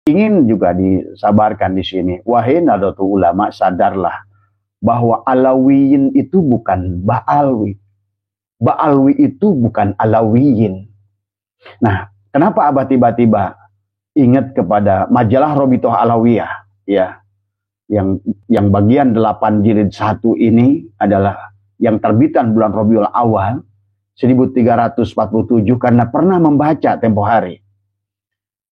ingin juga disabarkan di sini. Wahai Nahdlatul Ulama, sadarlah bahwa Alawiyin itu bukan Ba'alwi. Ba'alwi itu bukan Alawiyin. Nah, kenapa Abah tiba-tiba ingat kepada majalah Robitoh Alawiyah, ya, yang bagian 8 jilid 1 ini adalah yang terbitan bulan Rabiul Awal 1347 karena pernah membaca tempo hari.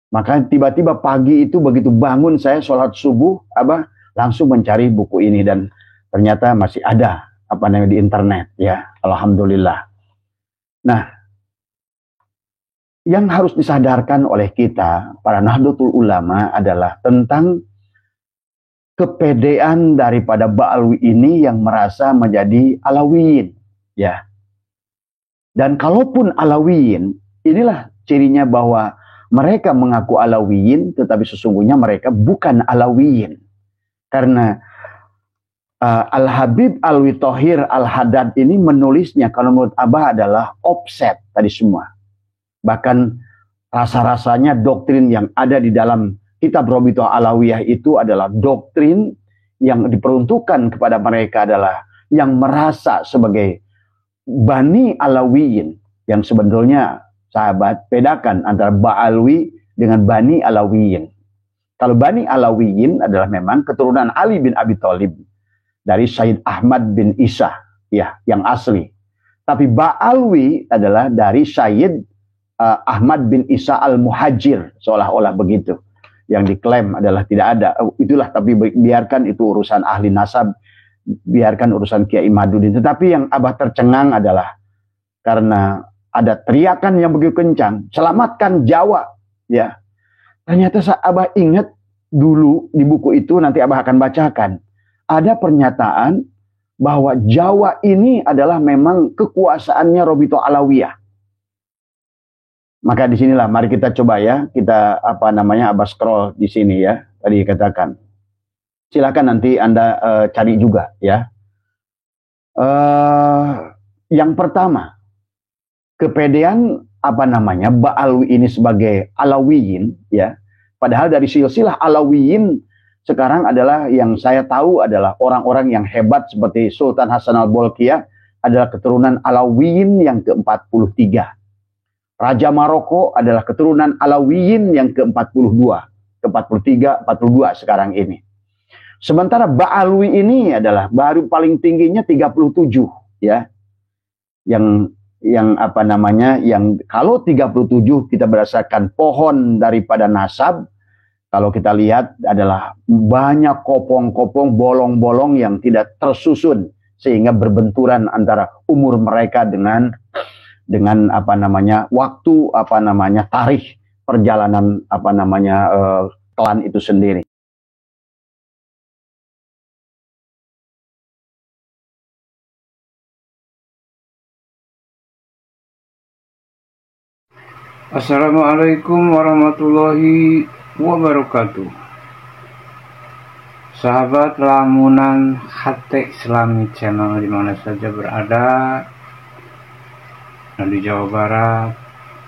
Maka tiba-tiba pagi itu begitu bangun saya sholat subuh, Abah langsung mencari buku ini dan ternyata masih ada di internet, ya, alhamdulillah. Nah, yang harus disadarkan oleh kita para Nahdlatul Ulama adalah tentang kepedean daripada Ba'alwi ini yang merasa menjadi Alawiyin, ya. Dan kalaupun Alawiyin, inilah cirinya bahwa mereka mengaku Alawiyin, tetapi sesungguhnya mereka bukan Alawiyin. Karena Al-Habib Alwi Thohir Al-Haddad ini menulisnya, kalau menurut Abah adalah offset tadi semua. Bahkan rasa-rasanya doktrin yang ada di dalam kitab Robitoh Alawiyah itu adalah doktrin yang diperuntukkan kepada mereka adalah yang merasa sebagai Bani Alawiyin, yang sebetulnya sahabat bedakan antara Ba'alwi dengan Bani Alawiyin. Kalau Bani Alawiyin adalah memang keturunan Ali bin Abi Thalib dari Sayyid Ahmad bin Isa, ya, yang asli. Tapi Ba'alwi adalah dari Sayyid Ahmad bin Isa al-Muhajir, seolah-olah begitu. Yang diklaim adalah tidak ada. Itulah, tapi biarkan itu urusan ahli nasab, biarkan urusan Kiai Madudin. Tetapi yang Abah tercengang adalah karena ada teriakan yang begitu kencang, selamatkan Jawa, ya. Ternyata Abah ingat dulu di buku itu, nanti Abah akan bacakan, ada pernyataan bahwa Jawa ini adalah memang kekuasaannya Robitoh Alawiyah. Maka disinilah mari kita coba, ya, kita Abah scroll di sini, ya, tadi katakan. Silakan nanti Anda cari juga, ya. Yang pertama, kepedean Ba'alwi ini sebagai Alawiyin, ya. Padahal dari silsilah Alawiyin sekarang adalah yang saya tahu adalah orang-orang yang hebat seperti Sultan Hasan al-Bolkiah adalah keturunan Alawiyin yang ke-43. Raja Maroko adalah keturunan Alawiyin yang ke-42, ke-43, 42 sekarang ini. Sementara Ba'alwi ini adalah baru paling tingginya 37, ya. Yang kalau 37 kita berdasarkan pohon daripada nasab, kalau kita lihat adalah banyak kopong-kopong, bolong-bolong yang tidak tersusun sehingga berbenturan antara umur mereka dengan waktu tarikh perjalanan klan itu sendiri. Assalamualaikum warahmatullahi wabarakatuh. Sahabat lamunan Hati Islami Channel dimana saja berada, di Jawa Barat,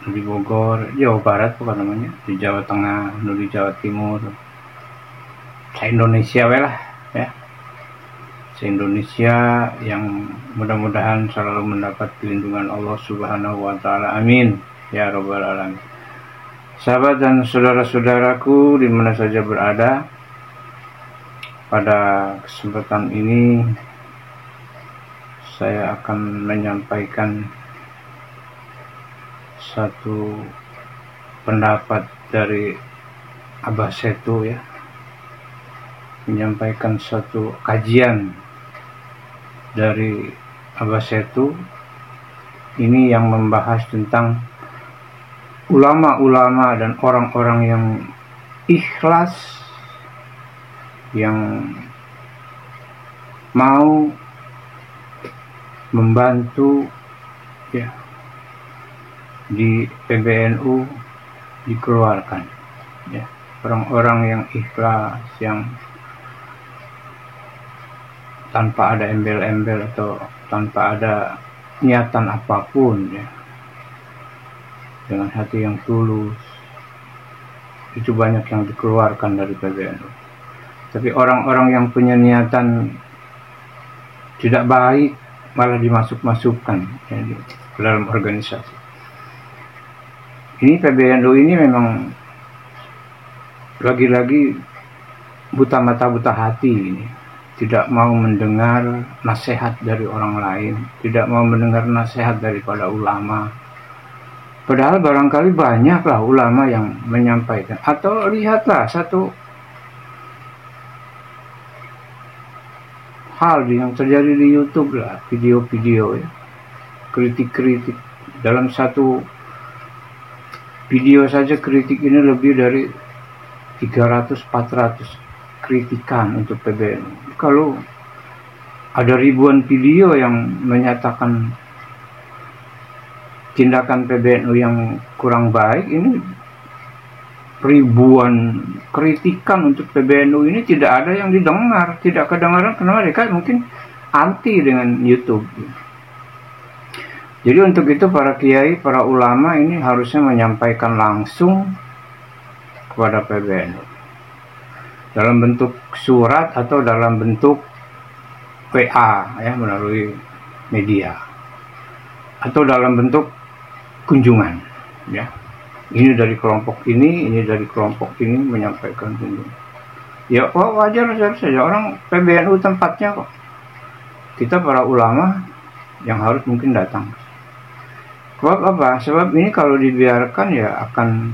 di Bogor, Jawa Barat bukan namanya, di Jawa Tengah, di Jawa Timur, se-Indonesia lah, ya. Se-Indonesia yang mudah-mudahan selalu mendapat perlindungan Allah Subhanahu wa taala. Amin. Ya Rabbal Alamin. Sahabat dan saudara-saudaraku di mana saja berada, pada kesempatan ini saya akan menyampaikan satu pendapat dari Abah Setu, ya, menyampaikan satu kajian dari Abah Setu ini yang membahas tentang ulama-ulama dan orang-orang yang ikhlas, yang mau membantu, ya, di PBNU dikeluarkan, ya, orang-orang yang ikhlas, yang tanpa ada embel-embel atau tanpa ada niatan apapun, ya, dengan hati yang tulus, itu banyak yang dikeluarkan dari PBNU. Tapi orang-orang yang punya niatan tidak baik malah dimasuk-masukkan ya, ke dalam organisasi. Ini PBNU ini memang lagi-lagi buta mata buta hati ini. Tidak mau mendengar nasihat dari orang lain, tidak mau mendengar nasihat daripada ulama. Padahal barangkali banyaklah ulama yang menyampaikan. Atau lihatlah satu hal yang terjadi di YouTube lah, video-video ya, kritik-kritik. Dalam satu video saja kritik ini lebih dari 300-400 kritikan untuk PBNU. Kalau ada ribuan video yang menyatakan tindakan PBNU yang kurang baik, ini ribuan kritikan untuk PBNU ini tidak ada yang didengar, tidak kedengaran karena mereka mungkin anti dengan YouTube. Jadi untuk itu para kiai, para ulama ini harusnya menyampaikan langsung kepada PBNU dalam bentuk surat atau dalam bentuk PA ya, melalui media, atau dalam bentuk kunjungan ya. Ini dari kelompok ini dari kelompok ini menyampaikan kunjungan. Ya wajar saja, orang PBNU tempatnya kok. Kita para ulama yang harus mungkin datang. Sebab apa? Sebab ini kalau dibiarkan ya akan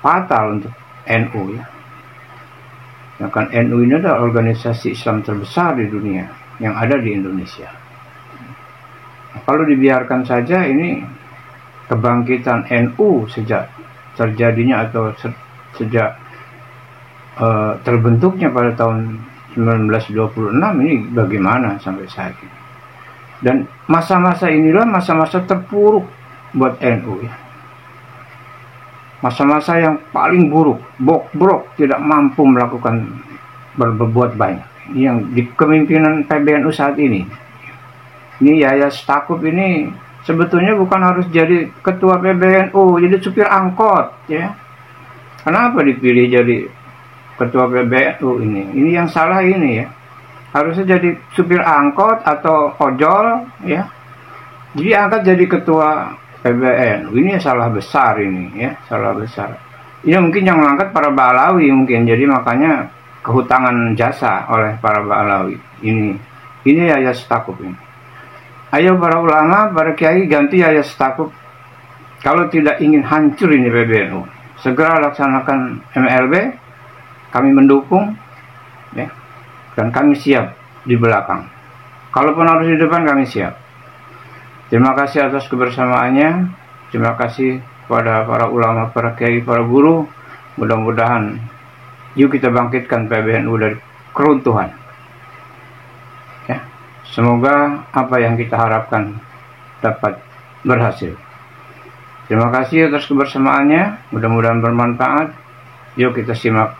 fatal untuk NU ya. Ya kan, NU ini adalah organisasi Islam terbesar di dunia yang ada di Indonesia. Nah, kalau dibiarkan saja ini kebangkitan NU sejak terjadinya atau sejak terbentuknya pada tahun 1926 ini bagaimana sampai saat ini. Dan masa-masa inilah masa-masa terpuruk buat NU ya. Masa-masa yang paling buruk, bobrok, tidak mampu melakukan berbuat banyak. Ini yang di kepemimpinan PBNU saat ini. Ini Yahya Stakuf ini sebetulnya bukan harus jadi ketua PBNU, jadi supir angkot ya. Kenapa dipilih jadi ketua PBNU ini? Ini yang salah ini ya. Harusnya jadi supir angkot atau ojol ya. Jadi angkat jadi ketua PBNU. Ini salah besar ini ya, salah besar. Ini mungkin yang mengangkat para Ba'alawi mungkin, jadi makanya kehutangan jasa oleh para Ba'alawi. Ini Yahya Stakuf ini. Ayo para ulama, para kiai ganti Yahya Stakuf. Kalau tidak ingin hancur ini PBNU, segera laksanakan MLB. Kami mendukung ya, dan kami siap di belakang. Kalaupun harus di depan, kami siap. Terima kasih atas kebersamaannya. Terima kasih kepada para ulama, para kiai, para guru. Mudah-mudahan yuk kita bangkitkan PBNU dari keruntuhan. Ya, semoga apa yang kita harapkan dapat berhasil. Terima kasih atas kebersamaannya. Mudah-mudahan bermanfaat. Yuk kita simak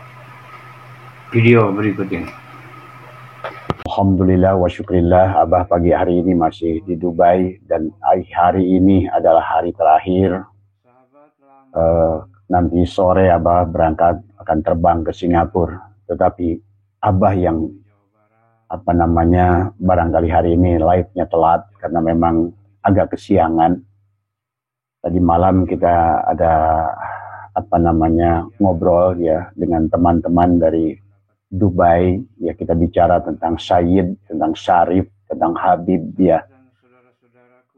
video berikut ini. Alhamdulillah wa syukrillah, Abah pagi hari ini masih di Dubai dan hari ini adalah hari terakhir. Nanti sore Abah berangkat akan terbang ke Singapura. Tetapi Abah yang barangkali hari ini live-nya telat karena memang agak kesiangan. Tadi malam kita ada ngobrol ya dengan teman-teman dari Dubai ya, kita bicara tentang Sayyid, tentang Syarif, tentang Habib ya.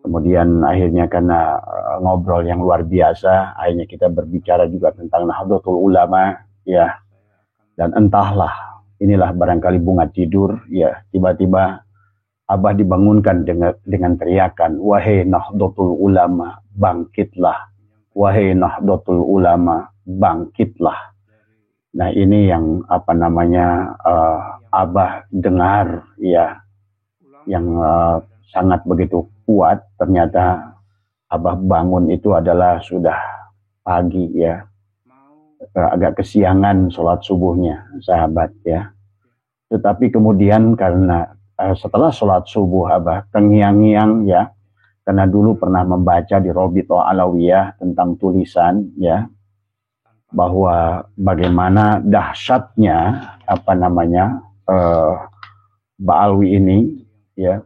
Kemudian akhirnya karena ngobrol yang luar biasa, akhirnya kita berbicara juga tentang Nahdlatul Ulama ya. Dan entahlah, inilah barangkali bunga tidur ya, tiba-tiba Abah dibangunkan dengan teriakan, wahai Nahdlatul Ulama, bangkitlah. Wahai Nahdlatul Ulama, bangkitlah. Nah ini yang Abah dengar ya, yang sangat begitu kuat. Ternyata Abah bangun itu adalah sudah pagi ya, agak kesiangan sholat subuhnya sahabat ya. Tetapi kemudian karena setelah sholat subuh Abah terngiang-ngiang ya, karena dulu pernah membaca di Robitoh Alawiyah tentang tulisan ya. bahwa bagaimana dahsyatnya Ba'alwi ini, ya.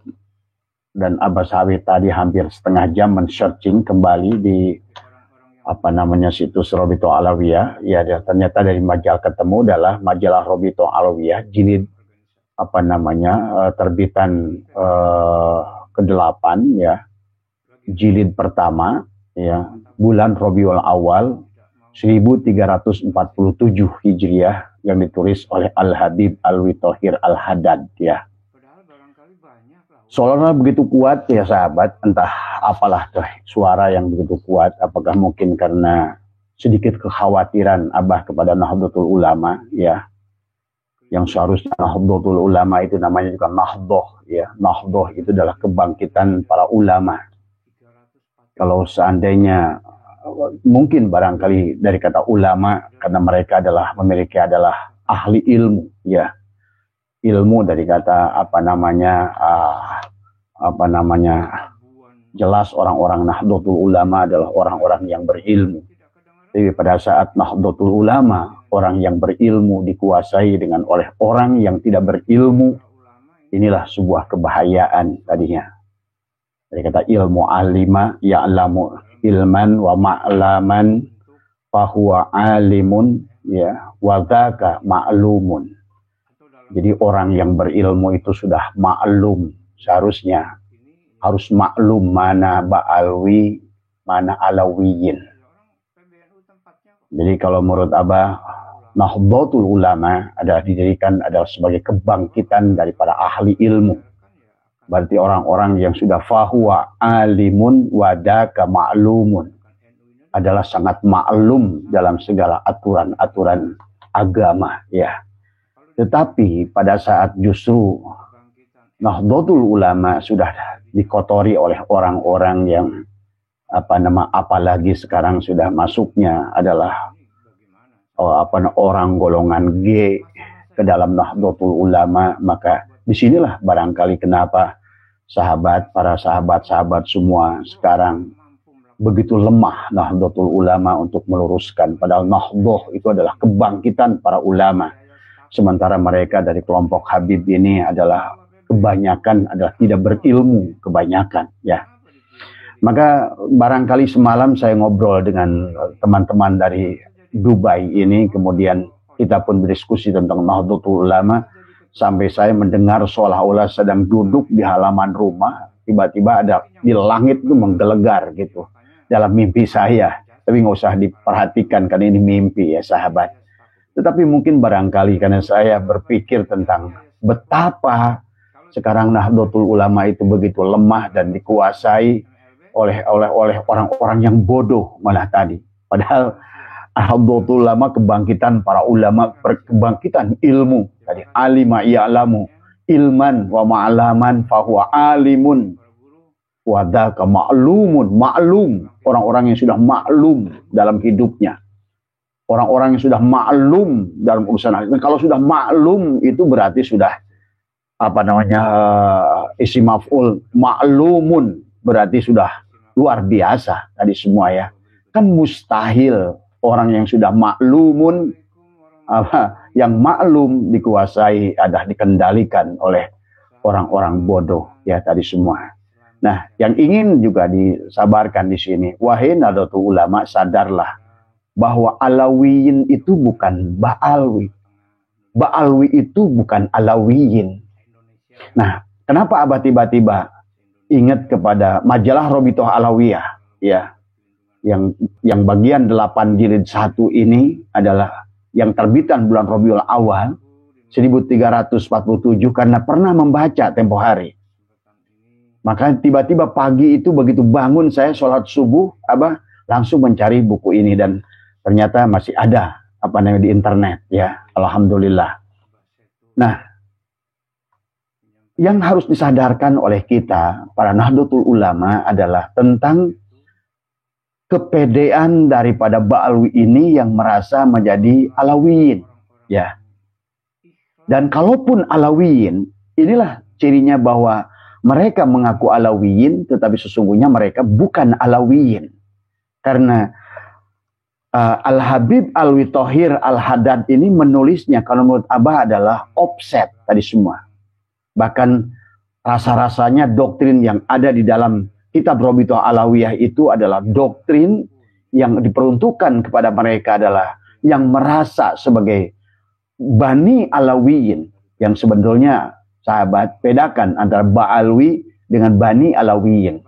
Dan Abbas Habib tadi hampir setengah jam men-searching kembali di situs Robito Alawiyah. Ya, ternyata dari majalah ketemu adalah majalah Robito Alawiyah jilid terbitan ke-8, ya, jilid pertama, ya, bulan Rabiul Awal 1347 Hijriah, yang ditulis oleh Al-Habib Alwi Thohir Al-Haddad, ya. Soalnya begitu kuat, ya sahabat, entah apalah tuh suara yang begitu kuat, apakah mungkin karena sedikit kekhawatiran Abah kepada Nahdlatul Ulama, ya, yang seharusnya Nahdlatul Ulama itu namanya juga Nahdoh, ya. Nahdoh itu adalah kebangkitan para ulama. Kalau seandainya mungkin barangkali dari kata ulama, karena mereka memiliki ahli ilmu, ya. Ilmu dari kata jelas orang-orang Nahdlatul Ulama adalah orang-orang yang berilmu. Jadi pada saat Nahdlatul Ulama, orang yang berilmu dikuasai oleh orang yang tidak berilmu, inilah sebuah kebahayaan tadinya. Dari kata ilmu alima, ya'lamu ilman wa ma'laman fahuwa alimun, ya, wa dzaka ma'lumun. Jadi orang yang berilmu itu sudah maklum, seharusnya harus maklum mana Ba'alwi, mana Alawiyin. Jadi kalau menurut Abah, Nahdlatul Ulama didirikan sebagai kebangkitan daripada ahli ilmu. Berarti orang-orang yang sudah fahuwa alimun wadaka ma'lumun, adalah sangat maklum dalam segala aturan-aturan agama, ya. Tetapi pada saat justru Nahdlatul Ulama sudah dikotori oleh orang-orang yang apalagi sekarang sudah masuknya adalah orang golongan G ke dalam Nahdlatul Ulama, maka disinilah barangkali kenapa para sahabat-sahabat semua sekarang begitu lemah Nahdlatul Ulama untuk meluruskan, padahal Nahdlatul itu adalah kebangkitan para ulama. Sementara mereka dari kelompok Habib ini kebanyakan tidak berilmu, kebanyakan, ya. Maka barangkali semalam saya ngobrol dengan teman-teman dari Dubai ini, kemudian kita pun berdiskusi tentang Nahdlatul Ulama, sampai saya mendengar seolah-olah sedang duduk di halaman rumah, tiba-tiba ada di langit itu menggelegar gitu dalam mimpi saya. Tapi nggak usah diperhatikan karena ini mimpi, ya sahabat. Tetapi mungkin barangkali karena saya berpikir tentang betapa sekarang Nahdlatul Ulama itu begitu lemah dan dikuasai oleh orang-orang yang bodoh malah tadi. Padahal Nahdlatul Ulama kebangkitan para ulama, kebangkitan ilmu. Tadi alima ya'lamu ilman wa ma'laman fahuwa alimun wa dzaka ma'lumun. Maklum, orang-orang yang sudah maklum dalam hidupnya. Orang-orang yang sudah maklum dalam urusan hal itu. Kalau sudah maklum itu berarti sudah isim maf'ul maklumun, berarti sudah luar biasa tadi semua, ya. Kan mustahil orang yang sudah maklumun, yang maklum dikuasai, dikendalikan oleh orang-orang bodoh, ya tadi semua. Nah, yang ingin juga disabarkan di sini, wahai Nahdlatul Ulama, sadarlah bahwa Alawiyin itu bukan Ba'alwi. Ba'alwi itu bukan Alawiyin. Nah, kenapa Abah tiba-tiba ingat kepada majalah Robitoh Alawiyah, ya, yang bagian 8 jilid 1 ini adalah yang terbitan bulan Rabiul Awal 1347, karena pernah membaca tempo hari. Maka tiba-tiba pagi itu begitu bangun saya sholat subuh, Abah langsung mencari buku ini dan ternyata masih ada di internet, ya. Alhamdulillah. Nah, yang harus disadarkan oleh kita para Nahdlatul Ulama adalah tentang kepedean daripada Ba'alwi ini yang merasa menjadi Alawiyin, ya. Dan kalaupun Alawiyin, inilah cirinya bahwa mereka mengaku Alawiyin, tetapi sesungguhnya mereka bukan Alawiyin. Karena Al-Habib Alwi Thohir Al-Haddad ini menulisnya kalau menurut Abah adalah offset tadi semua. Bahkan rasa-rasanya doktrin yang ada di dalam kitab Robitoh Alawiyah itu adalah doktrin yang diperuntukkan kepada mereka adalah yang merasa sebagai Bani Alawiyin, yang sebetulnya sahabat bedakan antara Ba'alwi dengan Bani Alawiyin.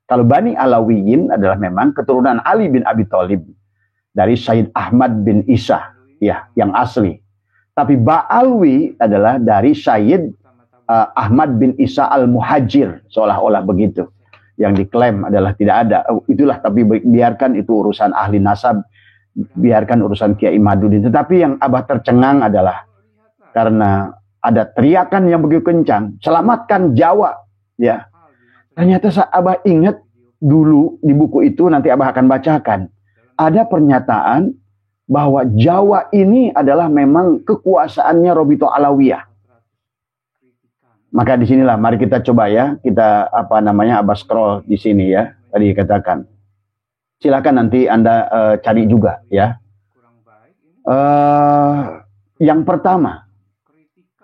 Kalau Bani Alawiyin adalah memang keturunan Ali bin Abi Thalib dari Sayyid Ahmad bin Isa, ya, yang asli. Tapi Ba'alwi adalah dari Sayyid Ahmad bin Isa al-Muhajir, seolah-olah begitu. Yang diklaim adalah tidak ada. Itulah, tapi biarkan itu urusan ahli nasab, biarkan urusan Kiai Madudin. Tetapi yang Abah tercengang adalah karena ada teriakan yang begitu kencang, selamatkan Jawa, ya. Ternyata Abah ingat dulu di buku itu, nanti Abah akan bacakan. Ada pernyataan bahwa Jawa ini adalah memang kekuasaannya Robitoh Alawiyah. Maka disinilah mari kita coba ya, kita Abah scroll di sini ya, tadi katakan. Silakan nanti Anda cari juga ya. Yang pertama,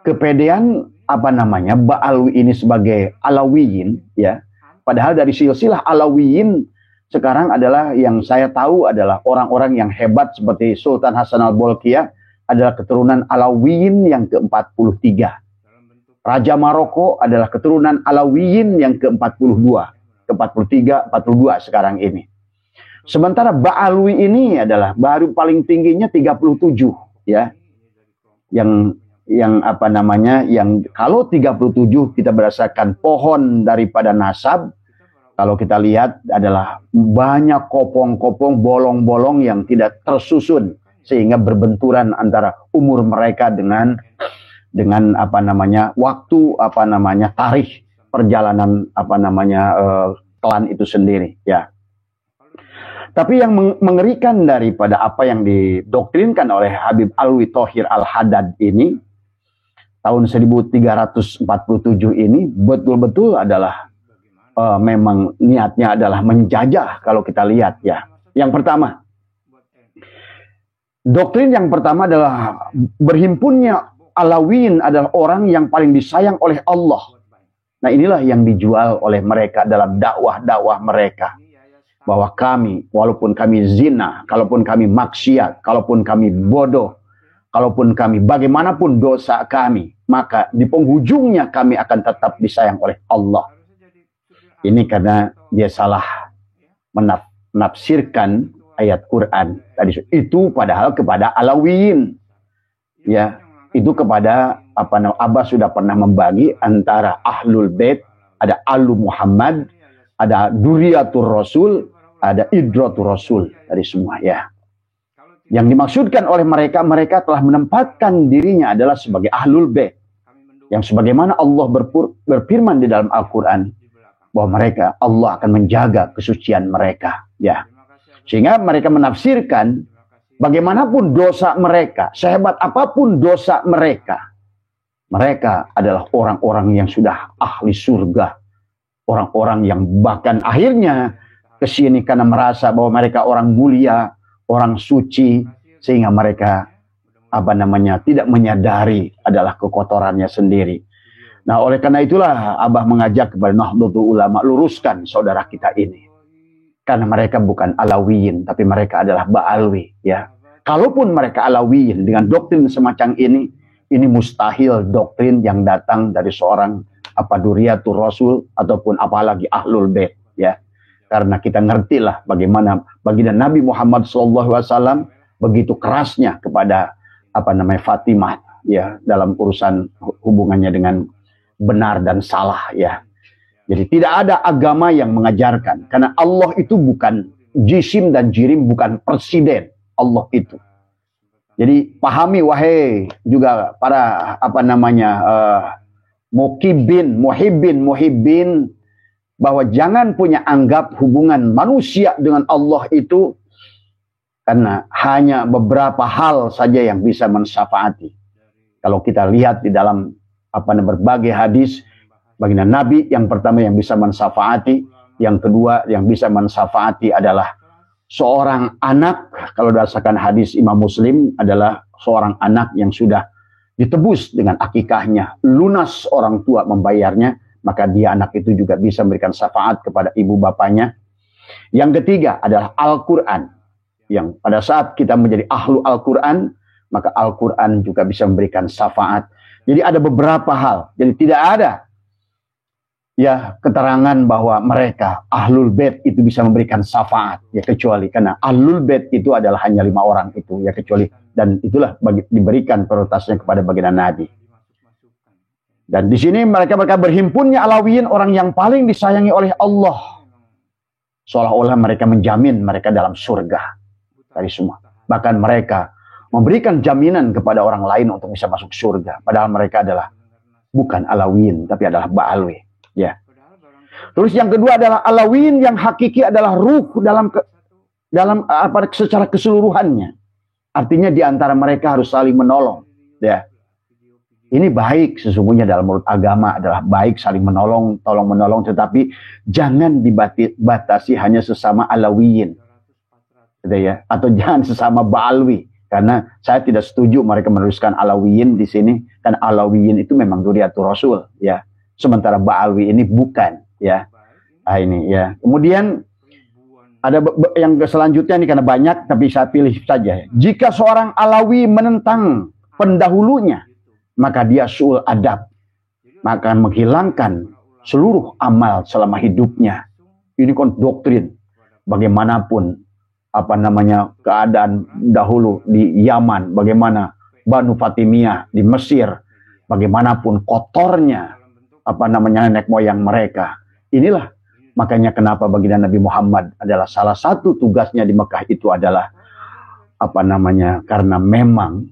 kepedean Ba'alwi ini sebagai Alawiyin ya. Padahal dari silsilah Alawiyin sekarang adalah yang saya tahu adalah orang-orang yang hebat seperti Sultan Hasan al-Bolkiah adalah keturunan Alawiyin yang ke-43. Raja Maroko adalah keturunan Alawiyin yang ke-42, ke-43, 42 sekarang ini. Sementara Ba'alwi ini adalah baru paling tingginya 37 ya. Yang kalau 37 kita berdasarkan pohon daripada nasab, kalau kita lihat adalah banyak kopong-kopong, bolong-bolong yang tidak tersusun sehingga berbenturan antara umur mereka dengan waktu tarikh perjalanan klan itu sendiri ya. Tapi yang mengerikan daripada apa yang didoktrinkan oleh Habib Alwi Thohir Al-Haddad ini tahun 1347 ini betul-betul adalah memang niatnya adalah menjajah kalau kita lihat ya. Yang pertama, doktrin yang pertama adalah berhimpunnya Alawiyin adalah orang yang paling disayang oleh Allah. Nah inilah yang dijual oleh mereka dalam dakwah-dakwah mereka. Bahwa kami, walaupun kami zina, kalaupun kami maksiat, kalaupun kami bodoh, kalaupun kami bagaimanapun dosa kami, maka di penghujungnya kami akan tetap disayang oleh Allah. Ini karena dia salah menafsirkan ayat Quran tadi itu, padahal kepada Alawiyin ya, itu kepada Abah sudah pernah membagi antara Ahlul Bait, ada Alu Muhammad, ada Duriyatur Rasul, ada Idratur Rasul, dari semua ya. Yang dimaksudkan oleh mereka telah menempatkan dirinya adalah sebagai Ahlul Bait, yang sebagaimana Allah berfirman di dalam Al-Quran bahwa Allah akan menjaga kesucian mereka ya. Sehingga mereka menafsirkan bagaimanapun dosa mereka, sehebat apapun dosa mereka adalah orang-orang yang sudah ahli surga, orang-orang yang bahkan akhirnya kesini karena merasa bahwa mereka orang mulia, orang suci, sehingga mereka tidak menyadari adalah kekotorannya sendiri. Nah, oleh karena itulah Abah mengajak kepada Nahdlatul Ulama, luruskan saudara kita ini. Karena mereka bukan Alawiyin, tapi mereka adalah Ba'alwi ya. Kalaupun mereka Alawiyin dengan doktrin semacam ini mustahil doktrin yang datang dari seorang Duriyatur Rasul ataupun apalagi Ahlul Bait ya. Karena kita ngertilah bagaimana baginda Nabi Muhammad SAW begitu kerasnya kepada Fatimah ya, dalam urusan hubungannya dengan benar dan salah ya. Jadi tidak ada agama yang mengajarkan, karena Allah itu bukan jisim dan jirim, bukan presiden Allah itu. Jadi pahami wahai juga para muhibbin bahwa jangan punya anggap hubungan manusia dengan Allah itu karena hanya beberapa hal saja yang bisa mensyafaati. Kalau kita lihat di dalam berbagai hadis, baginda Nabi yang pertama yang bisa mensyafaati, yang kedua yang bisa mensyafaati adalah seorang anak, kalau berdasarkan hadis Imam Muslim, adalah seorang anak yang sudah ditebus dengan akikahnya, lunas orang tua membayarnya, maka dia anak itu juga bisa memberikan syafaat kepada ibu bapaknya. Yang ketiga adalah Al-Quran, yang pada saat kita menjadi ahlu Al-Quran, maka Al-Quran juga bisa memberikan syafaat. Jadi ada beberapa hal, jadi tidak ada ya keterangan bahwa mereka Ahlul Bait itu bisa memberikan syafaat, ya kecuali karena Ahlul Bait itu adalah hanya 5 orang itu, ya kecuali, dan itulah diberikan prioritasnya kepada baginda Nabi. Dan di sini mereka berhimpunnya Alawiyin, orang yang paling disayangi oleh Allah, seolah-olah mereka menjamin mereka dalam surga dari semua. Bahkan mereka memberikan jaminan kepada orang lain untuk bisa masuk surga, padahal mereka adalah bukan Alawiyin tapi adalah Ba'alwi. Ya. Terus yang kedua adalah Alawiyin yang hakiki adalah ruh dalam secara keseluruhannya. Artinya di antara mereka harus saling menolong. Ya. Ini baik sesungguhnya dalam menurut agama adalah baik saling menolong, tolong menolong, tetapi jangan dibatasi hanya sesama Alawiyin. Gitu ya. Atau jangan sesama Ba'alwi. Karena saya tidak setuju mereka menuliskan Alawiyin di sini, kan Alawiyin itu memang Dzurriyyatur Rasul, ya. Sementara Ba'alwi ini bukan, ya. Nah, ini ya. Kemudian ada yang selanjutnya ini karena banyak, tapi saya pilih saja. Jika seorang Alawi menentang pendahulunya, maka dia su'ul adab, maka akan menghilangkan seluruh amal selama hidupnya. Ini kan doktrin. Bagaimanapun keadaan dahulu di Yaman, bagaimana Banu Fatimiyah di Mesir, bagaimanapun kotornya nenek moyang mereka. Inilah makanya kenapa baginda Nabi Muhammad adalah salah satu tugasnya di Mekah itu adalah karena memang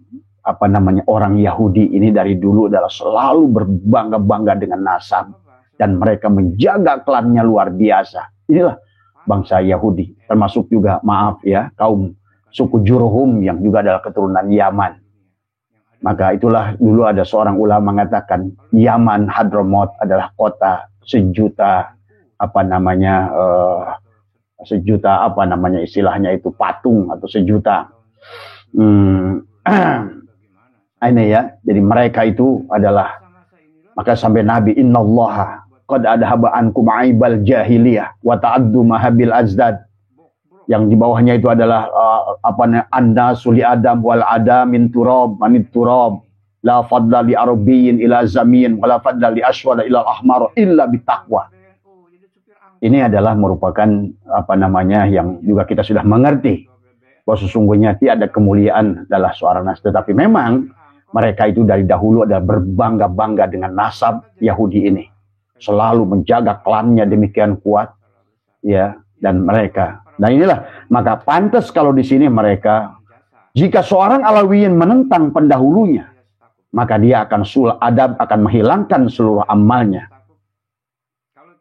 orang Yahudi ini dari dulu adalah selalu berbangga-bangga dengan nasab dan mereka menjaga klannya luar biasa. Inilah bangsa Yahudi, termasuk juga kaum suku Jurhum yang juga adalah keturunan Yaman. Maka itulah dulu ada seorang ulama mengatakan Yaman Hadramaut adalah kota sejuta istilahnya itu patung atau sejuta. Ini ya, jadi mereka itu adalah, maka sampai Nabi innallaha qad adhaba ankum aibal jahiliyah wa ta'addu mahabil azdad, yang di bawahnya itu adalah anda suli adam wal adamin turab manit turab la fadla li arabiyyin ila zamin wala fadla li aswada ila ahmar illa bitaqwa. Ini adalah merupakan yang juga kita sudah mengerti bahwa sesungguhnya tiada kemuliaan adalah seorang nas, tetapi memang mereka itu dari dahulu adalah berbangga-bangga dengan nasab Yahudi ini, selalu menjaga klannya demikian kuat, ya. Dan inilah maka pantas kalau di sini mereka, jika seorang Alawiyin menentang pendahulunya, maka dia akan sul adab, akan menghilangkan seluruh amalnya.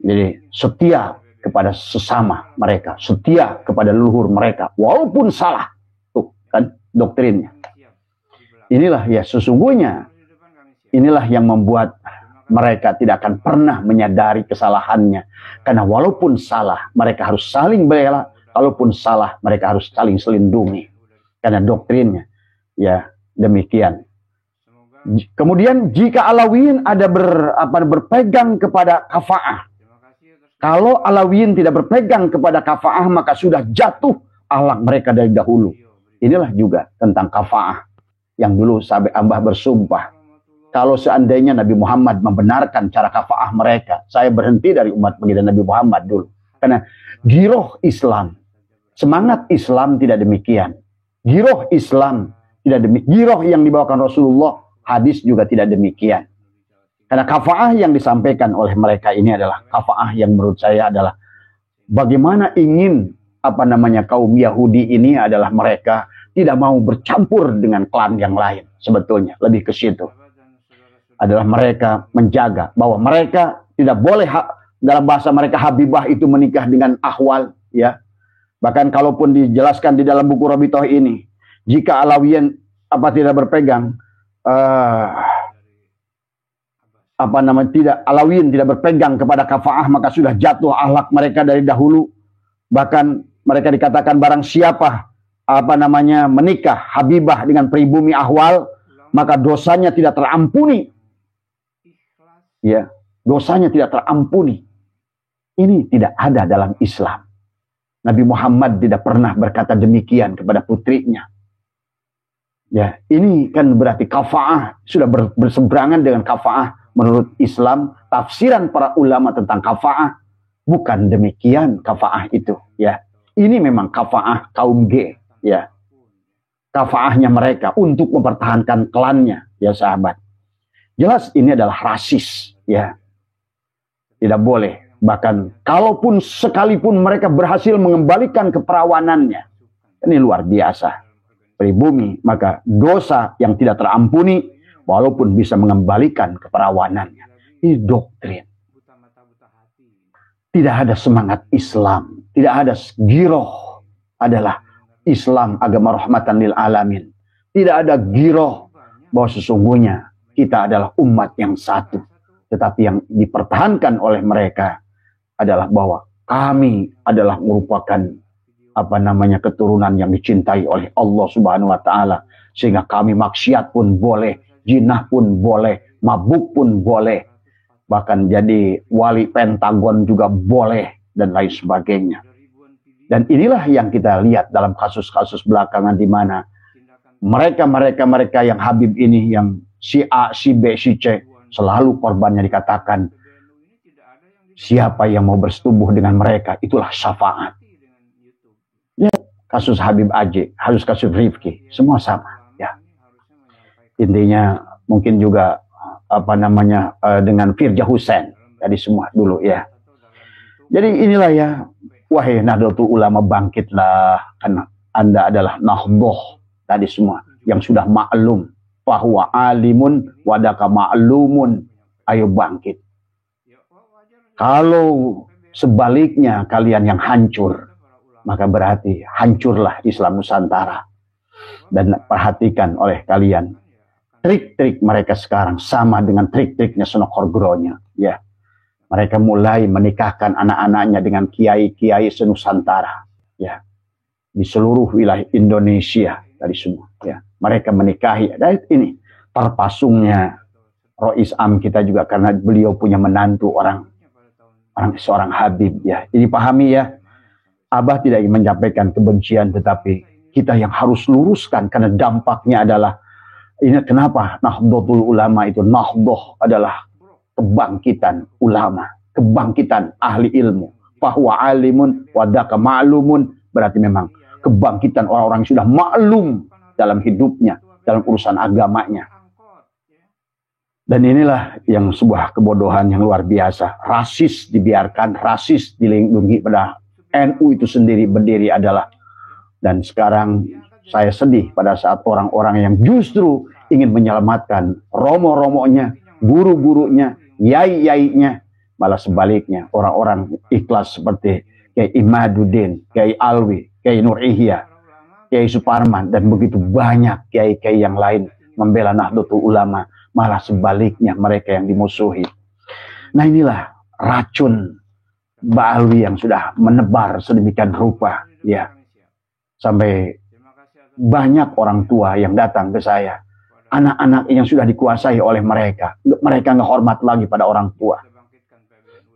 Jadi setia kepada sesama mereka, setia kepada leluhur mereka walaupun salah. Tuh kan doktrinnya. Inilah ya sesungguhnya inilah yang membuat mereka tidak akan pernah menyadari kesalahannya. Karena walaupun salah, mereka harus saling bela. Kalaupun salah, mereka harus saling selindungi. Karena doktrinnya, ya demikian. Kemudian jika Alawiyin ada berpegang kepada kafa'ah. Kalau Alawiyin tidak berpegang kepada kafa'ah, maka sudah jatuh akhlak mereka dari dahulu. Inilah juga tentang kafa'ah. Yang dulu sahabat Ambah bersumpah, kalau seandainya Nabi Muhammad membenarkan cara kafa'ah mereka, saya berhenti dari umat baginda Nabi Muhammad dulu. Karena giroh Islam, semangat Islam tidak demikian. Giroh Islam tidak demikian. Giroh yang dibawakan Rasulullah, hadis juga tidak demikian. Karena kafa'ah yang disampaikan oleh mereka ini adalah kafa'ah yang menurut saya adalah bagaimana ingin kaum Yahudi ini adalah mereka tidak mau bercampur dengan klan yang lain. Sebetulnya lebih ke situ. Adalah mereka menjaga bahwa mereka tidak boleh, dalam bahasa mereka Habibah itu menikah dengan ahwal, ya. Bahkan kalaupun dijelaskan di dalam buku Rabitoh ini, jika Alawiyin tidak berpegang Alawiyin tidak berpegang kepada kafa'ah, maka sudah jatuh akhlak mereka dari dahulu. Bahkan mereka dikatakan barang siapa menikah Habibah dengan pribumi Ahwal, maka dosanya tidak terampuni. Ya, dosanya tidak terampuni. Ini tidak ada dalam Islam. Nabi Muhammad tidak pernah berkata demikian kepada putrinya. Ya, ini kan berarti kafa'ah sudah berseberangan dengan kafa'ah menurut Islam. Tafsiran para ulama tentang kafa'ah bukan demikian kafa'ah itu. Ya, ini memang kafa'ah kaum G. Ya, kafa'ahnya mereka untuk mempertahankan klannya. Ya sahabat, jelas ini adalah rasis. Ya, tidak boleh. Bahkan kalaupun sekalipun mereka berhasil mengembalikan keperawanannya, ini luar biasa. Pribumi, maka dosa yang tidak terampuni walaupun bisa mengembalikan keperawanannya. Ini doktrin. Tidak ada semangat Islam, tidak ada giroh adalah Islam agama rahmatan lil alamin. Tidak ada giroh bahwa sesungguhnya kita adalah umat yang satu. Tetapi yang dipertahankan oleh mereka adalah bahwa kami adalah merupakan keturunan yang dicintai oleh Allah Subhanahu wa taala, sehingga kami maksiat pun boleh, jinah pun boleh, mabuk pun boleh, bahkan jadi wali Pentagon juga boleh dan lain sebagainya. Dan inilah yang kita lihat dalam kasus-kasus belakangan di mana mereka yang Habib ini, yang si A, si B, si C, selalu korbannya dikatakan siapa yang mau bersetubuh dengan mereka itulah syafaat. Ya, kasus Habib Aji, kasus Rifki, semua sama. Ya, intinya mungkin juga dengan Firja Hussein tadi semua dulu ya. Jadi inilah ya, wahai Nahdlatul Ulama, bangkitlah, karena Anda adalah Nahdlatul tadi semua yang sudah maklum bahwa alimun wadaka ma'lumun. Ayo bangkit. Kalau sebaliknya kalian yang hancur, maka berarti hancurlah Islam Nusantara. Dan perhatikan oleh kalian, trik-trik mereka sekarang sama dengan trik-triknya Sonokorgronya. Ya, mereka mulai menikahkan anak-anaknya dengan kiai-kiai senusantara. Ya, di seluruh wilayah Indonesia dari semua. Ya, mereka menikahi. Dan ini terpasungnya Rois Am kita juga karena beliau punya menantu seorang Habib. Ya, ini pahami ya. Abah tidak ingin menyampaikan kebencian, tetapi kita yang harus luruskan karena dampaknya adalah ini kenapa Nahdlatul Ulama itu, Nahdlah adalah kebangkitan ulama, kebangkitan ahli ilmu. Bahwa alimun wadaka ma'lumun berarti memang kebangkitan orang-orang yang sudah maklum dalam hidupnya, dalam urusan agamanya. Dan inilah yang sebuah kebodohan yang luar biasa. Rasis dibiarkan, rasis dilindungi pada NU itu sendiri berdiri adalah. Dan sekarang saya sedih pada saat orang-orang yang justru ingin menyelamatkan romo-romonya, guru-gurunya, yai-yainya, malah sebaliknya orang-orang ikhlas seperti Kiai Imaduddin, Kiai Alwi, Kiai Nur Ihya, Kiai Suparman, dan begitu banyak kiai-kiai yang lain membela Nahdlatul Ulama, malah sebaliknya mereka yang dimusuhi. Nah inilah racun Mbak Alwi yang sudah menebar sedemikian rupa, ya, sampai banyak orang tua yang datang ke saya, anak-anak yang sudah dikuasai oleh mereka nggak hormat lagi pada orang tua.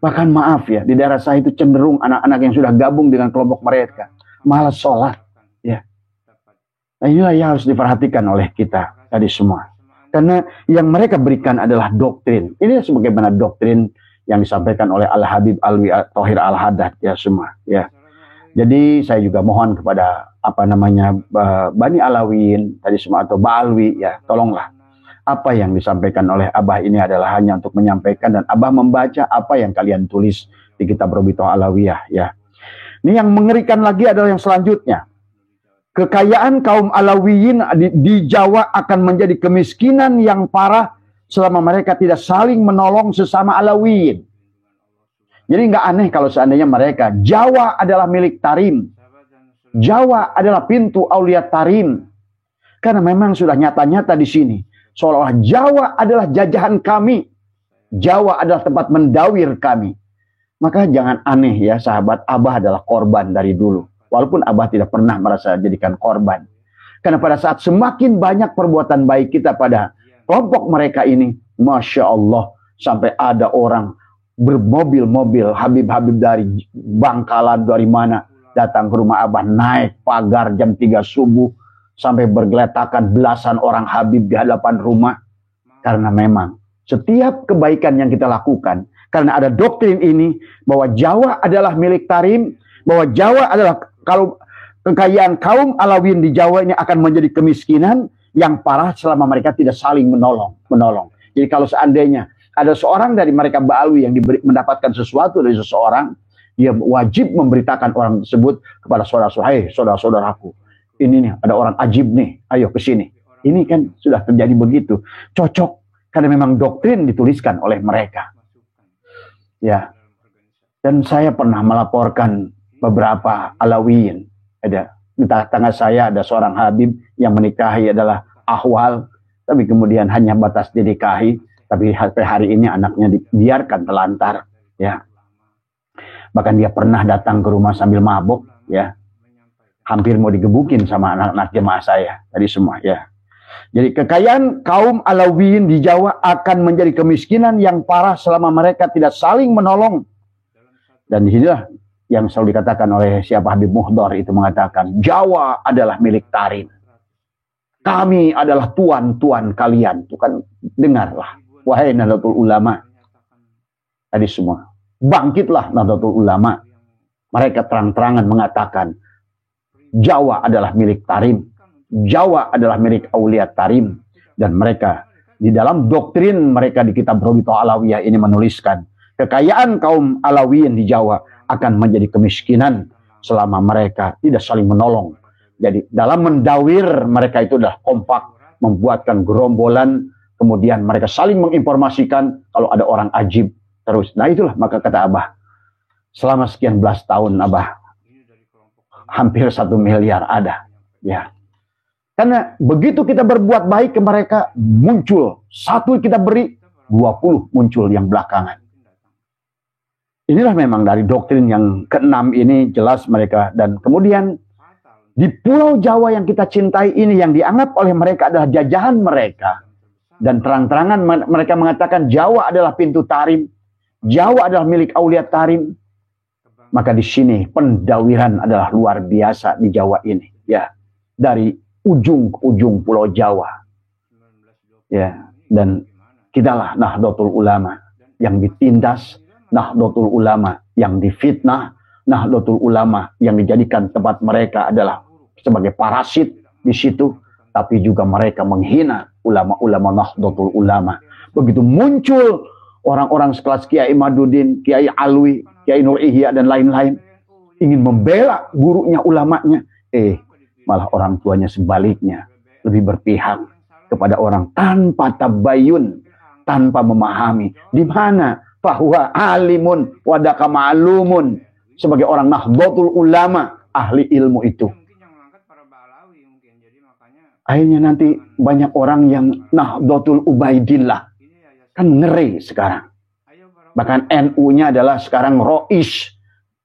Bahkan maaf ya, di daerah saya itu cenderung anak-anak yang sudah gabung dengan kelompok mereka malah sholat, ya. Nah inilah yang harus diperhatikan oleh kita tadi semua, karena yang mereka berikan adalah doktrin. Ini sebagaimana doktrin yang disampaikan oleh Al-Habib Alwi Thohir Al-Haddad ya semua ya. Jadi saya juga mohon kepada Bani Alawiyyin tadi semua atau Ba'alwi ya, tolonglah apa yang disampaikan oleh Abah ini adalah hanya untuk menyampaikan, dan Abah membaca apa yang kalian tulis di kitab Robitoh Alawiyah ya. Ini yang mengerikan lagi adalah yang selanjutnya. Kekayaan kaum Alawiyyin di Jawa akan menjadi kemiskinan yang parah selama mereka tidak saling menolong sesama Alawiyyin. Jadi nggak aneh kalau seandainya mereka, Jawa adalah milik Tarim, Jawa adalah pintu Aulia Tarim, karena memang sudah nyata-nyata di sini seolah-olah Jawa adalah jajahan kami, Jawa adalah tempat mendawir kami. Maka jangan aneh ya sahabat, Abah adalah korban dari dulu. Walaupun Abah tidak pernah merasa jadikan korban. Karena pada saat semakin banyak perbuatan baik kita pada kelompok mereka ini, Masya Allah, sampai ada orang bermobil-mobil, Habib-Habib dari Bangkalan, dari mana, datang ke rumah Abah, naik pagar jam 3 subuh, sampai bergeletakan belasan orang Habib di hadapan rumah. Karena memang setiap kebaikan yang kita lakukan, karena ada doktrin ini, bahwa Jawa adalah milik Tarim, bahwa Jawa adalah, kalau kekayaan kaum Alawiyin di Jawa ini akan menjadi kemiskinan yang parah selama mereka tidak saling menolong. Jadi kalau seandainya ada seorang dari mereka Ba'alwi yang mendapatkan sesuatu dari seseorang, dia wajib memberitakan orang tersebut kepada saudara-saudara, "Hei, saudara-saudaraku, ini nih ada orang ajib nih, ayo ke sini." Ini kan sudah terjadi begitu. Cocok, karena memang doktrin dituliskan oleh mereka. Ya. Dan saya pernah melaporkan beberapa Alawiyin. Ada di tengah saya ada seorang Habib yang menikahi adalah ahwal, tapi kemudian hanya batas dinikahi, tapi sampai hari ini anaknya dibiarkan telantar, ya. Bahkan dia pernah datang ke rumah sambil mabuk, ya. Hampir mau digebukin sama anak-anak jemaah saya tadi semua, ya. Jadi kekayaan kaum Alawiyin di Jawa akan menjadi kemiskinan yang parah selama mereka tidak saling menolong. Dan disinilah yang selalu dikatakan oleh siapa Habib Muhdar itu mengatakan, Jawa adalah milik Tarim. Kami adalah tuan-tuan kalian. Itu kan, dengarlah. Wahai Nahdlatul Ulama. Tadi semua. Bangkitlah Nahdlatul Ulama. Mereka terang-terangan mengatakan, Jawa adalah milik Tarim. Jawa adalah milik Aulia Tarim. Dan mereka, di dalam doktrin mereka di kitab Robitoh Alawiyah ini menuliskan, kekayaan kaum Alawiyin di Jawa akan menjadi kemiskinan selama mereka tidak saling menolong. Jadi dalam mendawir mereka itu adalah kompak, membuatkan gerombolan, kemudian mereka saling menginformasikan kalau ada orang ajib terus. Nah itulah, maka kata Abah, selama sekian belas tahun Abah, hampir 1 miliar ada. Ya. Karena begitu kita berbuat baik ke mereka, muncul. 1 kita beri, 20 muncul yang belakangan. Inilah memang dari doktrin yang ke-6 ini jelas mereka. Dan kemudian di Pulau Jawa yang kita cintai ini, yang dianggap oleh mereka adalah jajahan mereka. Dan terang-terangan mereka mengatakan Jawa adalah pintu Tarim. Jawa adalah milik Aulia Tarim. Maka di sini pendawiran adalah luar biasa di Jawa ini. Ya, dari ujung ke ujung Pulau Jawa. Ya, dan kitalah Nahdlatul Ulama yang ditindas, Nahdlatul Ulama yang difitnah, Nahdlatul Ulama yang dijadikan tempat mereka adalah sebagai parasit di situ, tapi juga mereka menghina ulama-ulama Nahdlatul Ulama. Begitu muncul orang-orang sekelas Kiai Imaduddin, Kiai Alwi, Kiai Nur Ihya dan lain-lain ingin membela gurunya, ulamanya, malah orang tuanya sebaliknya lebih berpihak kepada orang tanpa tabayun, tanpa memahami di mana bahwa alimun wadaka ma'lumun, sebagai orang Nahdlatul Ulama, ahli ilmu itu. Akhirnya nanti banyak orang yang Nahdlatul Ubaidillah, kan ngeri sekarang. Bahkan NU-nya adalah sekarang Rois,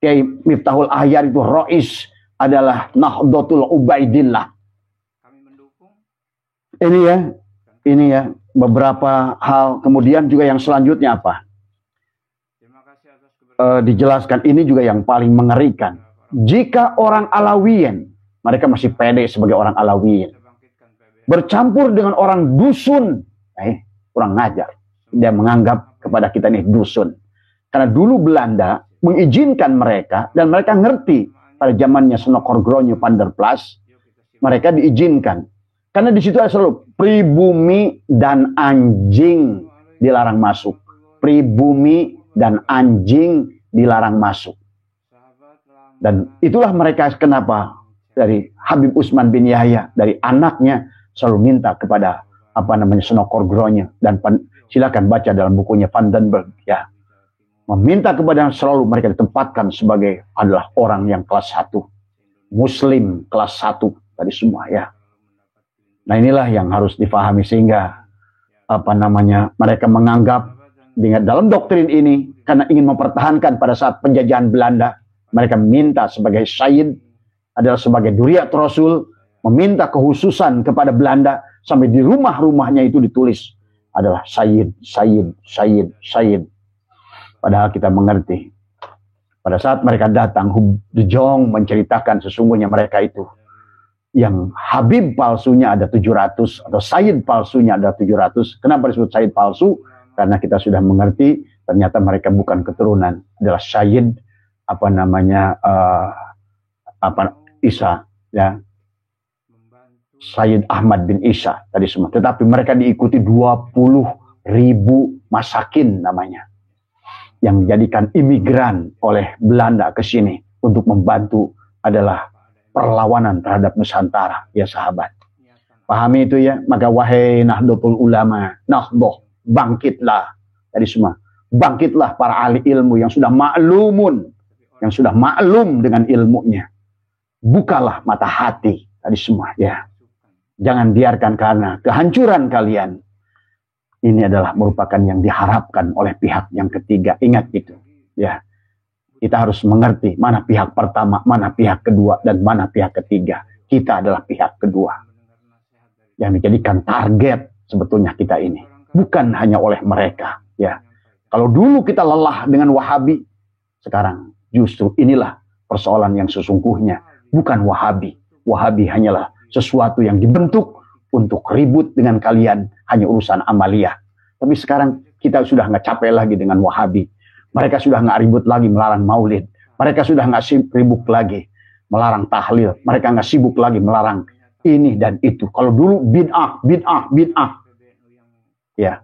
Kiai Miftahul Ahyar itu Rois adalah Nahdlatul Ubaidillah. Ini ya beberapa hal. Kemudian juga yang selanjutnya apa? Dijelaskan ini juga yang paling mengerikan. Jika orang Alawiyin, mereka masih pede sebagai orang Alawiyin, bercampur dengan orang dusun, kurang ngajar. Dia menganggap kepada kita ini dusun. Karena dulu Belanda mengizinkan mereka, dan mereka ngerti pada zamannya Senokorgronyo Panderplas, mereka diizinkan. Karena di situ ada selalu pribumi dan anjing dilarang masuk. Pribumi dan anjing dilarang masuk. Dan itulah mereka kenapa dari Habib Utsman bin Yahya, dari anaknya selalu minta kepada Senokorgronyo, dan silakan baca dalam bukunya Vandenberg, ya, meminta kepada selalu mereka ditempatkan sebagai adalah orang yang kelas 1, Muslim kelas 1 tadi semua, ya. Nah inilah yang harus difahami, sehingga mereka menganggap dengan dalam doktrin ini, karena ingin mempertahankan pada saat penjajahan Belanda, mereka minta sebagai Sayyid, adalah sebagai Duriat Rasul, meminta kekhususan kepada Belanda, sampai di rumah-rumahnya itu ditulis adalah Sayyid, Sayyid, Sayyid, Sayyid. Padahal kita mengerti, pada saat mereka datang, De Jong menceritakan sesungguhnya mereka itu yang Habib palsunya ada 700 atau Sayyid palsunya ada 700. Kenapa disebut Sayyid palsu? Karena kita sudah mengerti ternyata mereka bukan keturunan, adalah Sayyid Isa, ya, Sayyid Ahmad bin Isa tadi semua. Tetapi mereka diikuti 20.000 masakin namanya, yang dijadikan imigran oleh Belanda ke sini untuk membantu adalah perlawanan terhadap Nusantara, ya sahabat. Pahami itu ya. Maka wahai Nahdlatul Ulama, Nahdlatul, bangkitlah tadi semua. Bangkitlah para ahli ilmu yang sudah maklumun, yang sudah maklum dengan ilmunya. Bukalah mata hati tadi semua ya. Jangan biarkan karena kehancuran kalian ini adalah merupakan yang diharapkan oleh pihak yang ketiga. Ingat itu ya. Kita harus mengerti mana pihak pertama, mana pihak kedua, dan mana pihak ketiga. Kita adalah pihak kedua yang dijadikan target sebetulnya kita ini. Bukan hanya oleh mereka ya. Kalau dulu kita lelah dengan Wahabi, sekarang justru inilah persoalan yang sesungguhnya. Bukan Wahabi. Wahabi hanyalah sesuatu yang dibentuk untuk ribut dengan kalian, hanya urusan amaliyah. Tapi sekarang kita sudah nggak capek lagi dengan Wahabi. Mereka sudah nggak ribut lagi melarang maulid. Mereka sudah nggak sibuk lagi melarang tahlil. Mereka nggak sibuk lagi melarang ini dan itu. Kalau dulu bid'ah, bid'ah, bid'ah. Ya.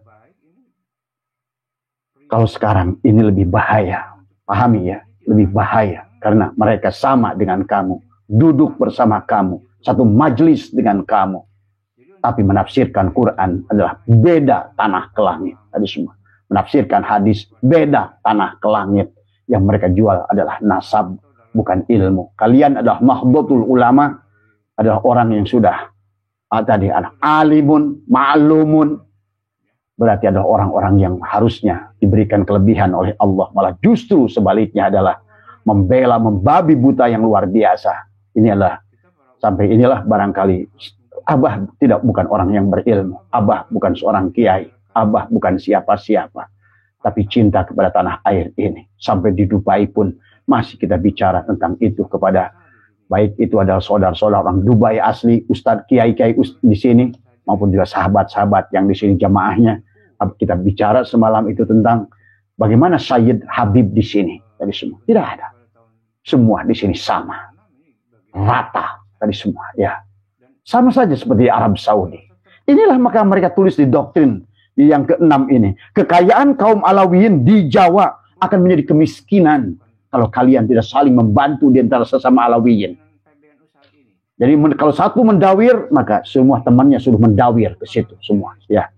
Kalau sekarang ini lebih bahaya. Pahami ya, lebih bahaya. Karena mereka sama dengan kamu. Duduk bersama kamu. Satu majelis dengan kamu. Tapi menafsirkan Quran adalah beda tanah ke langit. Tadi semua. Menafsirkan hadis beda tanah ke langit. Yang mereka jual adalah nasab, bukan ilmu. Kalian adalah Nahdlatul Ulama, adalah orang yang sudah tadi anak alimun, ma'lumun. Berarti adalah orang-orang yang harusnya diberikan kelebihan oleh Allah. Malah justru sebaliknya adalah membela, membabi buta yang luar biasa. Ini adalah sampai inilah barangkali Abah bukan orang yang berilmu. Abah bukan seorang kiai. Abah bukan siapa-siapa. Tapi cinta kepada tanah air ini. Sampai di Dubai pun masih kita bicara tentang itu kepada, baik itu adalah saudara-saudara orang Dubai asli, ustadz, kiai-kiai di sini, maupun juga sahabat-sahabat yang di sini jamaahnya. Kita bicara semalam itu tentang bagaimana Sayyid Habib di sini. Tadi semua. Tidak ada. Semua di sini sama. Rata. Tadi semua. Ya. Sama saja seperti Arab Saudi. Inilah maka mereka tulis di doktrin yang ke-6 ini. Kekayaan kaum Alawiyin di Jawa akan menjadi kemiskinan kalau kalian tidak saling membantu di antara sesama Alawiyin. Jadi kalau satu mendawir, maka semua temannya sudah mendawir ke situ semua. Ya.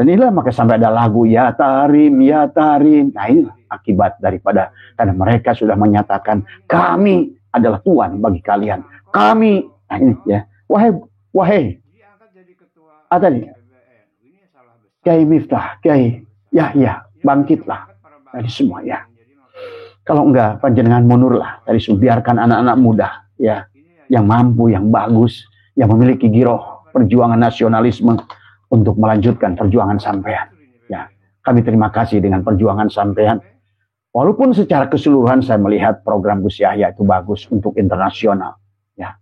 Dan inilah maka sampai ada lagu Ya Tarim, Ya Tarim. Nah ini akibat daripada karena mereka sudah menyatakan kami adalah Tuhan bagi kalian. Kami, nah ini ya. Wahai. Tadi. Kiai Miftah, Kiai Yahya, bangkitlah dari semua ya. Kalau enggak, panjenengan mundurlah dari semua. Biarkan anak-anak muda ya, yang mampu, yang bagus, yang memiliki giroh perjuangan nasionalisme untuk melanjutkan perjuangan sampean. Ya, kami terima kasih dengan perjuangan sampean. Walaupun secara keseluruhan saya melihat program Gus Yahya itu bagus untuk internasional, ya,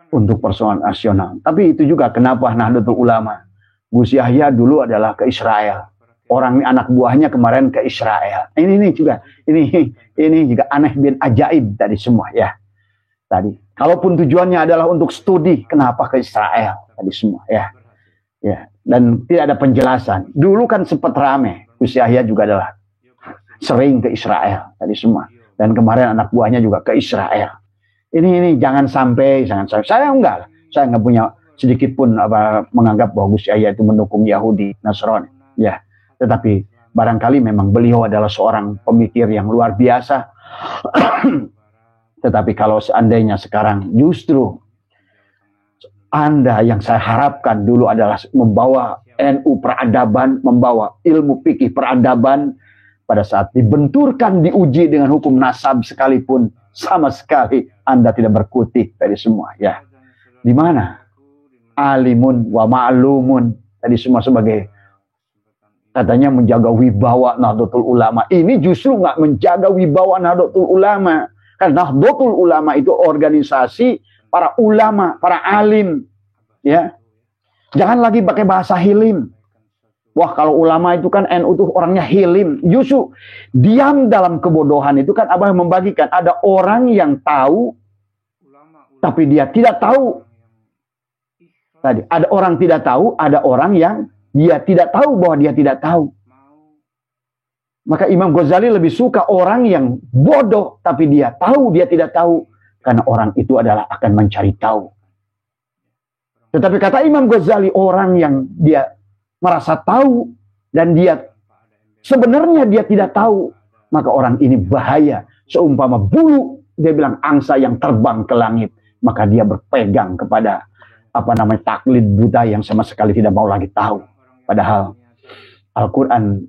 untuk persoalan nasional. Tapi itu juga kenapa Nahdlatul Ulama Gus Yahya dulu adalah ke Israel. Orang anak buahnya kemarin ke Israel. Ini juga aneh bin ajaib tadi semua ya. Tadi, kalaupun tujuannya adalah untuk studi, kenapa ke Israel tadi semua ya. Ya, dan tidak ada penjelasan. Dulu kan sempat rame. Gus Yahya juga adalah sering ke Israel tadi semua. Dan kemarin anak buahnya juga ke Israel. Ini jangan sampai. Saya enggak punya sedikit pun menganggap bahwa Gus Yahya itu mendukung Yahudi, Nasrani. Ya, tetapi barangkali memang beliau adalah seorang pemikir yang luar biasa. Tetapi kalau seandainya sekarang justru Anda yang saya harapkan dulu adalah membawa NU peradaban, membawa ilmu fikih peradaban, pada saat dibenturkan, diuji dengan hukum nasab sekalipun, sama sekali Anda tidak berkutik dari semua. Ya, di mana? Alimun wa ma'lumun. Tadi semua sebagai katanya menjaga wibawa Nahdlatul Ulama. Ini justru nggak menjaga wibawa Nahdlatul Ulama. Karena Nahdlatul Ulama itu organisasi para ulama, para alim. Ya, jangan lagi pakai bahasa hilim. Wah, kalau ulama itu kan NU itu orangnya hilim. Justru diam dalam kebodohan itu kan Abah membagikan. Ada orang yang tahu, tapi dia tidak tahu. Tadi ada orang tidak tahu, ada orang yang dia tidak tahu bahwa dia tidak tahu. Maka Imam Ghazali lebih suka orang yang bodoh, tapi dia tahu dia tidak tahu. Karena orang itu adalah akan mencari tahu. Tetapi kata Imam Ghazali, orang yang dia merasa tahu dan dia sebenarnya dia tidak tahu, maka orang ini bahaya. Seumpama bulu, dia bilang angsa yang terbang ke langit, maka dia berpegang kepada taklid buta yang sama sekali tidak mau lagi tahu. Padahal Al-Quran,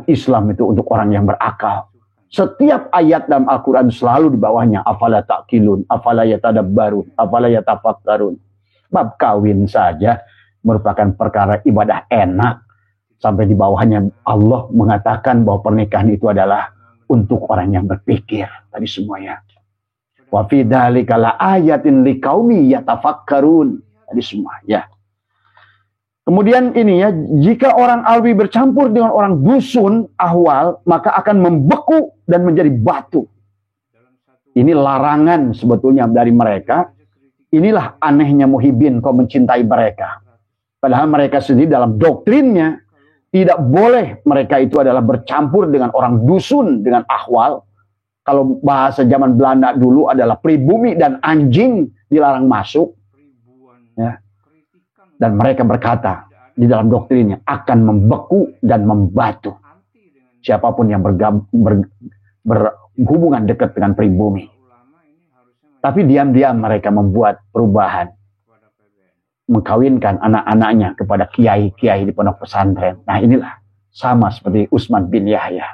Islam itu untuk orang yang berakal. Setiap ayat dalam Al-Quran selalu di bawahnya afala ta'qilun, afala yatadabbarun, afala yatafakkarun. Bab kawin saja merupakan perkara ibadah enak. Sampai di bawahnya Allah mengatakan bahwa pernikahan itu adalah untuk orang yang berpikir. Tadi semuanya. Wa fi dzalika la ayatin liqaumi yatafakkarun. Tadi semua ya. Kemudian ini ya, jika orang alwi bercampur dengan orang dusun ahwal, maka akan membeku dan menjadi batu. Ini larangan sebetulnya dari mereka. Inilah anehnya Muhyiddin kau mencintai mereka. Padahal mereka sendiri dalam doktrinnya tidak boleh mereka itu adalah bercampur dengan orang dusun, dengan ahwal. Kalau bahasa zaman Belanda dulu adalah pribumi dan anjing dilarang masuk. Ya. Dan mereka berkata di dalam doktrinnya akan membeku dan membatu siapapun yang berhubungan dekat dengan pribumi. Tapi diam-diam mereka membuat perubahan. Mengkawinkan anak-anaknya kepada kiai-kiai di pondok pesantren. Nah inilah sama seperti Utsman bin Yahya.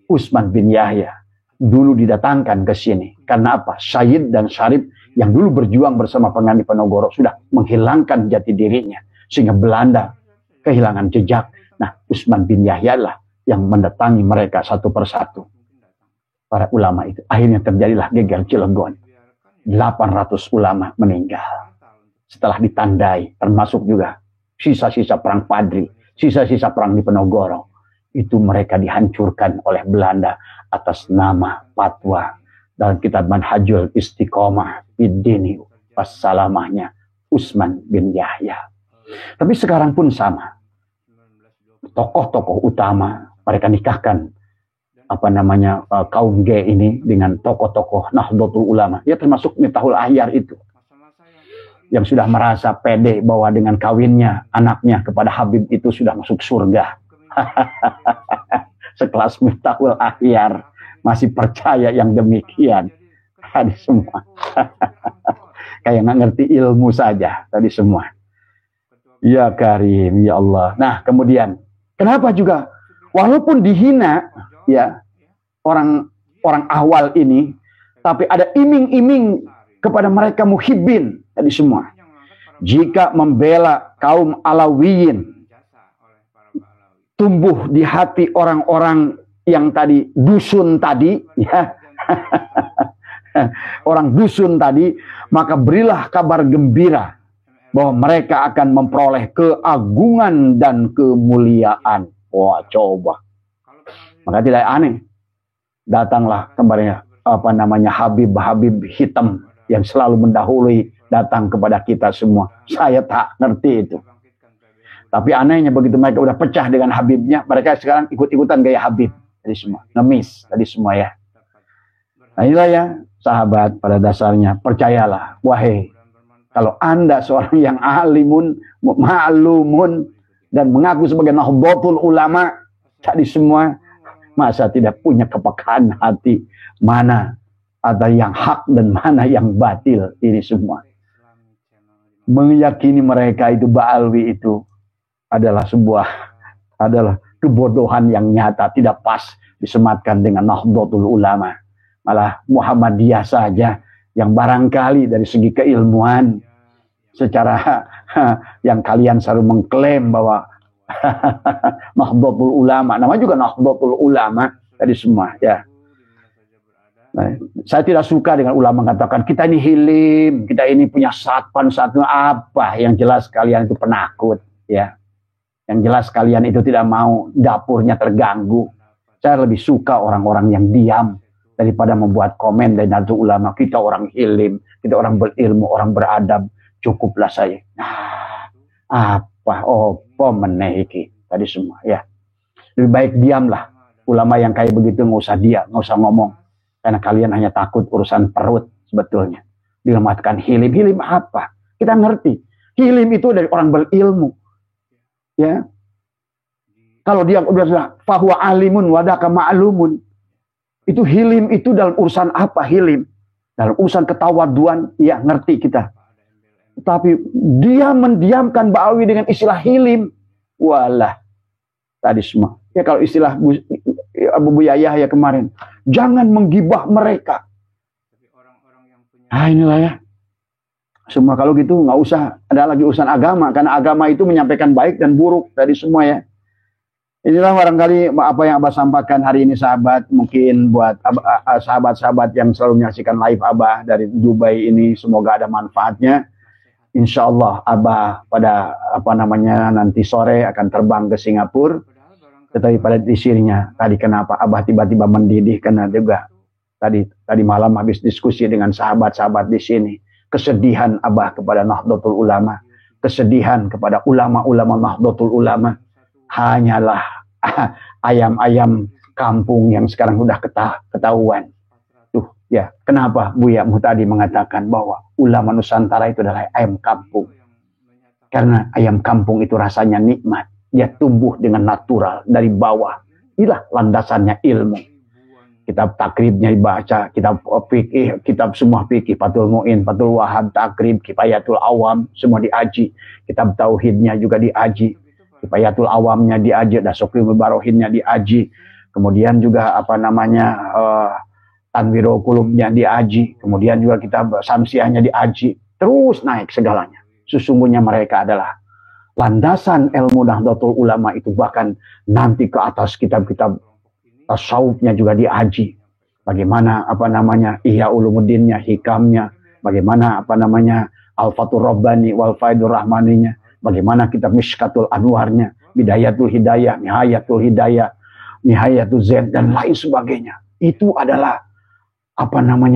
Utsman bin Yahya dulu didatangkan ke sini. Karena apa? Syahid dan Syarif yang dulu berjuang bersama Pengani Penogoro sudah menghilangkan jati dirinya. Sehingga Belanda kehilangan jejak. Nah Utsman bin Yahya lah yang mendatangi mereka satu persatu. Para ulama itu. Akhirnya terjadilah geger Cilegon. 800 ulama meninggal. Setelah ditandai, termasuk juga sisa-sisa perang Padri, sisa-sisa perang di Penogoro. Itu mereka dihancurkan oleh Belanda atas nama fatwa dalam kitab Manhajul Istiqomah Biddini Wassalamahnya Utsman bin Yahya. Tapi sekarang pun sama. Tokoh-tokoh utama mereka nikahkan kaum G ini dengan tokoh-tokoh Nahdlatul Ulama. Ya termasuk Miftahul Ahyar itu. Yang sudah merasa pede bahwa dengan kawinnya anaknya kepada Habib itu sudah masuk surga. Sekelas Miftahul Ahyar masih percaya yang demikian. Tadi semua. Kayak nggak ngerti ilmu saja. Tadi semua. Ya Karim, ya Allah. Nah kemudian, kenapa juga? Walaupun dihina, ya orang ahwal ini, tapi ada iming-iming kepada mereka Muhyiddin. Tadi semua. Jika membela kaum Alawiyin, tumbuh di hati orang-orang yang tadi dusun tadi, ya, orang dusun tadi, maka berilah kabar gembira bahwa mereka akan memperoleh keagungan dan kemuliaan. Wah, coba. Maka tidak aneh. Datanglah kemarin Habib hitam yang selalu mendahului datang kepada kita semua. Saya tak ngerti itu. Tapi anehnya begitu mereka udah pecah dengan Habibnya, mereka sekarang ikut-ikutan gaya Habib. Tadi semua. Ngemis. Tadi semua ya. Nah inilah ya sahabat pada dasarnya. Percayalah. Wahai. Kalau Anda seorang yang alimun, ma'lumun, dan mengaku sebagai Nahdlatul Ulama. Tadi semua. Masa tidak punya kepekaan hati. Mana ada yang hak dan mana yang batil. Ini semua. Meyakini mereka itu Ba'alwi itu adalah kebodohan yang nyata, tidak pas disematkan dengan Nahdlatul Ulama. Malah Muhammadiyah saja yang barangkali dari segi keilmuan secara yang kalian selalu mengklaim bahwa Nahdlatul Ulama, namanya juga Nahdlatul Ulama tadi semua ya. Nah, saya tidak suka dengan ulama mengatakan kita ini hilim, kita ini punya satpan satu apa, yang jelas kalian itu penakut ya. Yang jelas kalian itu tidak mau dapurnya terganggu. Saya lebih suka orang-orang yang diam daripada membuat komen dari Nahdlatul Ulama. Kita orang hilim, kita orang berilmu, orang beradab, cukuplah saya. Nah, apa meneh iki tadi semua ya. Lebih baik diamlah. Ulama yang kayak begitu nggak usah nggak usah ngomong. Karena kalian hanya takut urusan perut sebetulnya. Dilematkan hilim. Hilim apa? Kita ngerti. Hilim itu dari orang berilmu. Ya. Kalau dia udah fahuwa alimun wadaka ma'lumun. Itu hilim itu dalam urusan apa hilim? Dalam urusan ketawaduan, ya ngerti kita. Tapi dia mendiamkan Ba'awi dengan istilah hilim. Walah. Tadi semua. Ya kalau istilah Abu Buya Yahya kemarin, jangan menggibah mereka. Inilah ya. Semua kalau gitu nggak usah ada lagi urusan agama, karena agama itu menyampaikan baik dan buruk tadi semua ya. Inilah barangkali apa yang Abah sampaikan hari ini sahabat, mungkin buat sahabat-sahabat yang selalu menyaksikan live Abah dari Dubai ini, semoga ada manfaatnya. Insya Allah Abah pada nanti sore akan terbang ke Singapura. Tetapi pada dirinya tadi kenapa Abah tiba-tiba mendidih, karena juga tadi malam habis diskusi dengan sahabat-sahabat di sini, kesedihan Abah kepada Nahdlatul Ulama, kesedihan kepada ulama-ulama Nahdlatul Ulama hanyalah ayam-ayam kampung yang sekarang sudah ketahuan. Tuh ya, kenapa Buya Muhtadi mengatakan bahwa ulama Nusantara itu adalah ayam kampung? Karena ayam kampung itu rasanya nikmat. Dia tumbuh dengan natural dari bawah. Inilah landasannya ilmu. Kitab takribnya dibaca, kitab fikih, kitab semua fikih, Fathul Mu'in, Fathul Wahab, takrib, Kifayatul Awam, semua diaji. Kitab tauhidnya juga diaji. Kifayatul Awamnya diaji, Dasokrimul Barohinnya diaji. Kemudian juga Tanwirul Qulubnya diaji. Kemudian juga kitab Samsiahnya diaji. Terus naik segalanya. Sesungguhnya mereka adalah landasan ilmu Nahdlatul Ulama itu, bahkan nanti ke atas kitab-kitab tasawufnya juga diaji. Bagaimana Ihya Ulumuddinnya, hikamnya, bagaimana Al-Fathur Rabbani wal Faidur Rahmaninya, bagaimana kitab Mishkatul Anwarnya, Bidayatul Hidayah, Nihayatul Hidayah, Nihayatul Zain dan lain sebagainya. Itu adalah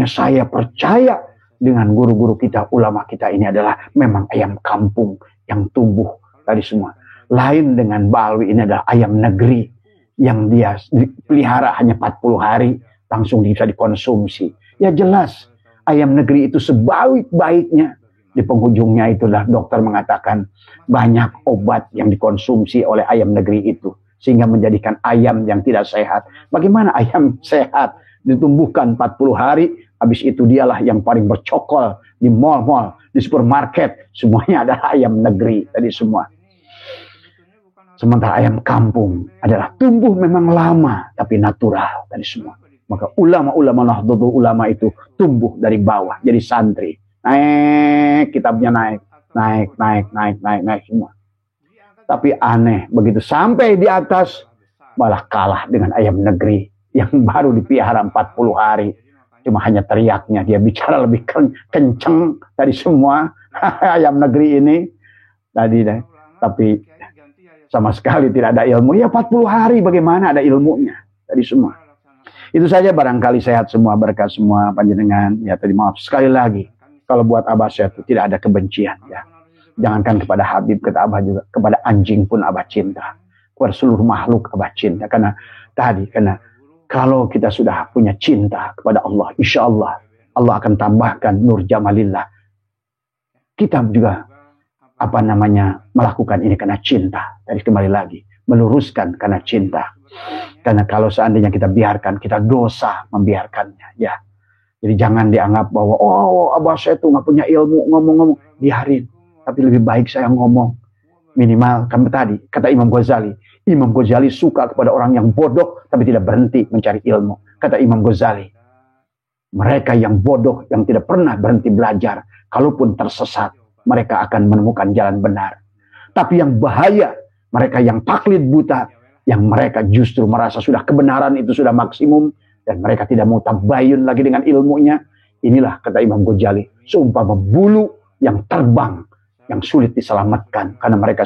saya percaya dengan guru-guru kita, ulama kita ini adalah memang ayam kampung yang tumbuh tadi semua. Lain dengan Ba'alwi, ini adalah ayam negeri yang dia dipelihara hanya 40 hari langsung bisa dikonsumsi. Ya jelas ayam negeri itu sebaik-baiknya. Di penghujungnya itulah dokter mengatakan banyak obat yang dikonsumsi oleh ayam negeri itu sehingga menjadikan ayam yang tidak sehat. Bagaimana ayam sehat ditumbuhkan 40 hari, habis itu dialah yang paling bercokol di mall-mall, di supermarket, semuanya adalah ayam negeri tadi semua. Sementara ayam kampung adalah tumbuh memang lama, tapi natural tadi semua. Maka ulama-ulama Nahdlatul Ulama itu tumbuh dari bawah, jadi santri. Naik, kitabnya naik semua. Tapi aneh, begitu sampai di atas, malah kalah dengan ayam negeri yang baru dipelihara 40 hari. Cuma hanya teriaknya, dia bicara lebih kenceng dari semua ayam negeri ini. Tapi sama sekali tidak ada ilmu. Ya 40 hari bagaimana ada ilmunya tadi semua. Itu saja, barangkali sehat semua, berkah semua panjenengan. Ya tadi maaf sekali lagi. Kalau buat Abah saya itu tidak ada kebencian ya. Jangankan kepada Habib, kata Abah juga, kepada anjing pun Abah cinta. Kepada seluruh makhluk Abah cinta. Karena kalau kita sudah punya cinta kepada Allah, insya Allah Allah akan tambahkan nur jamalillah. Kita juga melakukan ini karena cinta. Tadi kembali lagi, meluruskan karena cinta. Karena kalau seandainya kita biarkan, kita dosa membiarkannya. Ya, jadi jangan dianggap bahwa Abah saya tuh nggak punya ilmu, ngomong-ngomong, biarin. Tapi lebih baik saya ngomong. Minimal kan tadi kata Imam Ghazali, Imam Ghazali suka kepada orang yang bodoh tapi tidak berhenti mencari ilmu. Kata Imam Ghazali, mereka yang bodoh yang tidak pernah berhenti belajar, kalaupun tersesat, mereka akan menemukan jalan benar. Tapi yang bahaya, mereka yang taklid buta, yang mereka justru merasa sudah kebenaran itu sudah maksimum, dan mereka tidak mau tabayun lagi dengan ilmunya. Inilah kata Imam Ghazali, seumpama bulu yang terbang, yang sulit diselamatkan. Karena mereka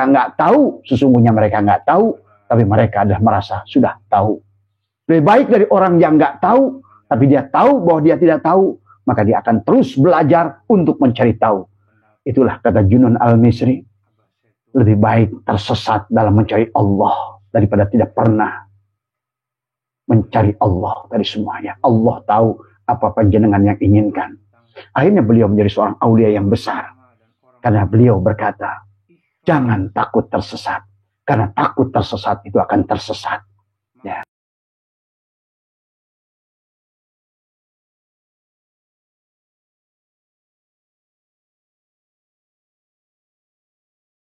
nggak tahu, sesungguhnya mereka nggak tahu, tapi mereka adalah merasa sudah tahu. Lebih baik dari orang yang nggak tahu, tapi dia tahu bahwa dia tidak tahu, maka dia akan terus belajar untuk mencari tahu. Itulah kata Junun Al-Misri, lebih baik tersesat dalam mencari Allah daripada tidak pernah mencari Allah dari semuanya. Allah tahu apa panjenengan yang inginkan. Akhirnya beliau menjadi seorang aulia yang besar. Karena beliau berkata, jangan takut tersesat. Karena takut tersesat itu akan tersesat.